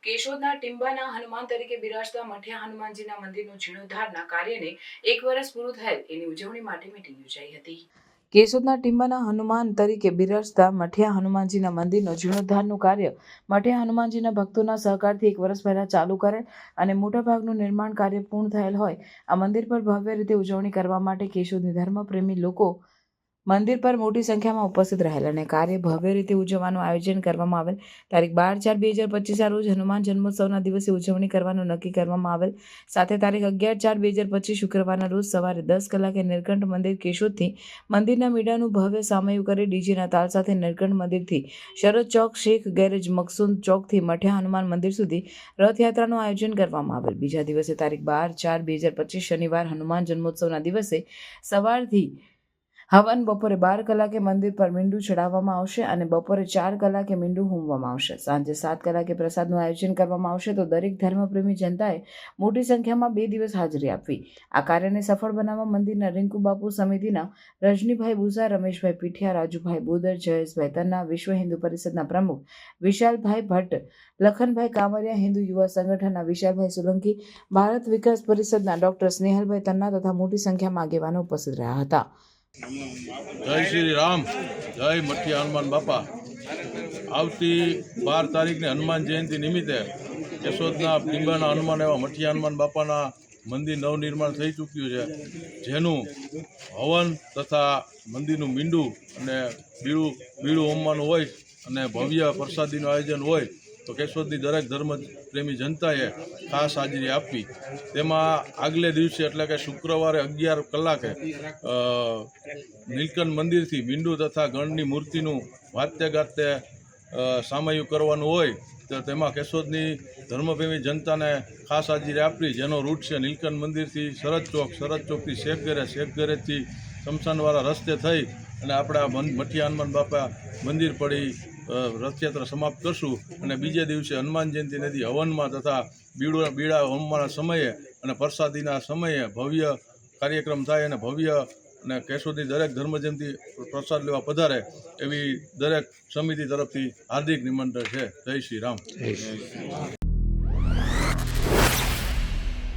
કેશોદના ટીંબાના હનુમાન તરીકે બિરાજતા મઠિયા હનુમાનજીના મંદિરનું જીર્ણોદ્ધારના કાર્યને 1 વર્ષ પૂરું થયેલ એની ઉજવણી માટે મીટિંગ યોજાઈ હતી। કેશોદના ટીંબાના હનુમાન તરીકે બિરાજતા મઠિયા હનુમાનજીના મંદિરનો જીર્ણોદ્ધારનું કાર્ય મઠિયા હનુમાનજીના ભક્તોના સહકારથી 1 વર્ષ પહેલા ચાલુ કરેલ અને મોટાભાગનું નિર્માણ કાર્ય પૂર્ણ થયેલ હોય આ મંદિર પર ભવ્ય રીતે ઉજવણી કરવા માટે કેશોદની ધર્મપ્રેમી લોકો મંદિર પર મોટી સંખ્યામાં ઉપસ્થિત રહેલ અને કાર્ય ભવ્ય રીતે ઉજવવાનું આયોજન કરવામાં આવેલ। તારીખ 12/4/2025 રોજ હનુમાન જન્મોત્સવના દિવસે ઉજવણી કરવાનું નક્કી કરવામાં આવેલ। સાથે તારીખ 11/4/2025 શુક્રવારના રોજ સવારે 10 કલાકે નીલકંઠ મંદિર કેશોદથી મંદિરના મેળાનું ભવ્ય સામયું કરી ડીજેના તાલ સાથે નીલકંઠ મંદિરથી શરદ ચોક, શેખ ગેરેજ, મકસૂદ ચોકથી મઠિયા હનુમાન મંદિર સુધી રથયાત્રાનું આયોજન કરવામાં આવેલ। બીજા દિવસે તારીખ 12/4/2025 શનિવાર હનુમાન જન્મોત્સવના દિવસે સવારથી હવન બપોરે 12 કલાકે મંદિર પર મીંડું ચડાવવામાં આવશે અને બપોરે 4 કલાકે મીંડું હોમવામાં આવશે। સાંજે 7 કલાકે પ્રસાદનું આયોજન કરવામાં આવશે તો દરેક ધર્મપ્રેમી જનતાએ મોટી સંખ્યામાં 2 દિવસ હાજરી આપવી। આ કાર્યને સફળ બનાવવા મંદિરના રિંકુ બાપુ સમિતિના રજનીભાઈ બુઝા, રમેશભાઈ પીઠિયા, રાજુભાઈ બોદર, જયેશભાઈ તન્ના, વિશ્વ હિન્દુ પરિષદના પ્રમુખ વિશાલભાઈ ભટ્ટ, લખનભાઈ કામરિયા, હિન્દુ યુવા સંગઠનના વિશાલભાઈ સોલંકી, ભારત વિકાસ પરિષદના ડોક્ટર સ્નેહલભાઈ તન્ના તથા મોટી સંખ્યામાં આગેવાનો ઉપસ્થિત રહ્યા હતા। जय श्री राम, जय मठिया हनुमान बापा। आवती 12 तारीखने हनुमान जयंती निमित्ते केशोदना टींबाना हनुमान एवं मठिया हनुमान बापाना मंदिर नवनिर्माण थई चूक्युं छे, जेनुं हवन तथा मंदिरनुं मींडुं अने बीड़ું હોમવાનું હોય અને ભવ્ય પ્રસાદીનું આયોજન હોય તો કેશોદની દરેક ધર્મપ્રેમી જનતાએ ખાસ હાજરી આપવી। તેમાં આગલે દિવસે એટલે કે શુક્રવારે 11 કલાકે નીલકંઠ મંદિરથી મીંડું તથા ગણની મૂર્તિનું વાદ્ય ગાતે સામયું કરવાનું હોય તો તેમાં કેશોદની ધર્મપ્રેમી જનતાને ખાસ હાજરી આપવી, જેનો રૂટ છે નીલકંઠ મંદિરથી શરદ ચોકથી શેખ ગેરેજથી શમશાનવાળા રસ્તે થઈ અને આપણા મઠિયા હનુમાન બાપા મંદિર પડી રથયાત્રા સમાપ્ત કરશું અને બીજે દિવસે હનુમાન જયંતિ નદી હવનમાં તથા બીડા હોમવાના સમયે અને પ્રસાદીના સમયે ભવ્ય કાર્યક્રમ થાય અને ભવ્ય અને કેશોદની દરેક ધર્મજયંતિ પ્રસાદ લેવા પધારે એવી દરેક સમિતિ તરફથી હાર્દિક નિમંત્રણ છે। જય શ્રી રામ।